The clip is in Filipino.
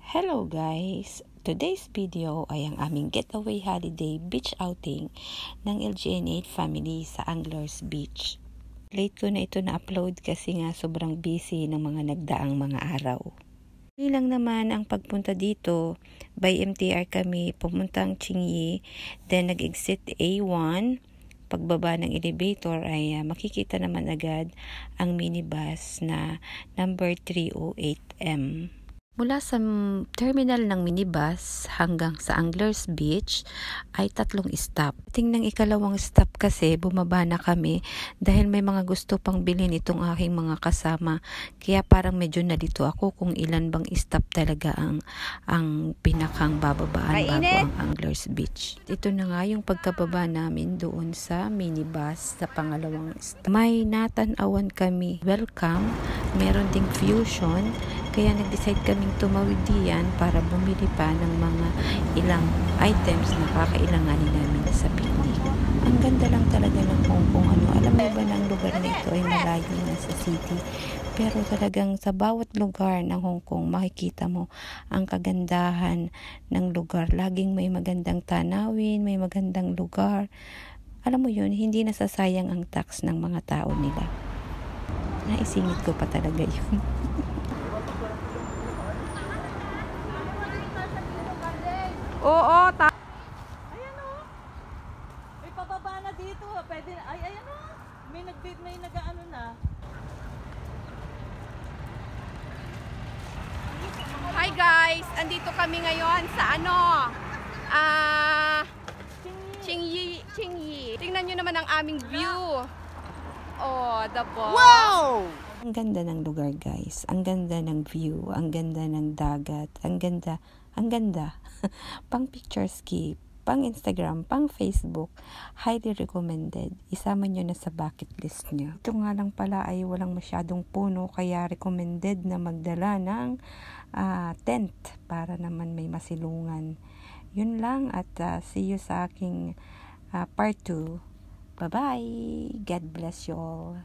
Hello guys! Today's video ay ang aming getaway holiday beach outing ng LGN8 family sa Anglers Beach. Late ko na ito na-upload kasi nga sobrang busy ng mga nagdaang mga araw. Hindi lang naman ang pagpunta dito, by MTR kami pumuntang Chinyi, then nag-exit A1. Pagbaba ng elevator ay makikita naman agad ang minibus na number 308M. Mula sa terminal ng minibus hanggang sa Anglers Beach ay 3 stop. Tingnan ikalawang stop kasi bumaba na kami dahil may mga gusto pang bilhin itong aking mga kasama. Kaya parang medyo nalito ako kung ilan bang stop talaga ang pinakang bababaan bago ang Anglers Beach. Ito na nga yung pagkababa namin doon sa minibus sa pangalawang stop. May natanawan kami. Welcome. Meron ding fusion. Kaya nag-decide kaming tumawid diyan para bumili pa ng mga ilang items na kakailanganin namin sa picnic. Ang ganda lang talaga ng Hong Kong. Alam mo ba na ang lugar na ito ay malayo na sa city. Pero talagang sa bawat lugar ng Hong Kong makikita mo ang kagandahan ng lugar. Laging may magandang tanawin, may magandang lugar. Alam mo yun, hindi nasasayang ang tax ng mga tao nila. Naisingit ko pa talaga yun. Oo, ayan o. May pababa na dito. Pwede na. Ay, ayan o. May nag-ano na. Hi guys! Andito kami ngayon sa Chinyi. Tingnan nyo naman ang aming view. Oh, the ball. Wow! Ang ganda ng lugar guys. Ang ganda ng view. Ang ganda ng dagat. Ang ganda. Pang picture ski, pang Instagram, pang Facebook, highly recommended. Isama nyo na sa bucket list nyo. Ito nga lang pala ay walang masyadong puno, kaya recommended na magdala ng tent para naman may masilungan. Yun lang at see you sa aking part 2. Bye-bye! God bless you all.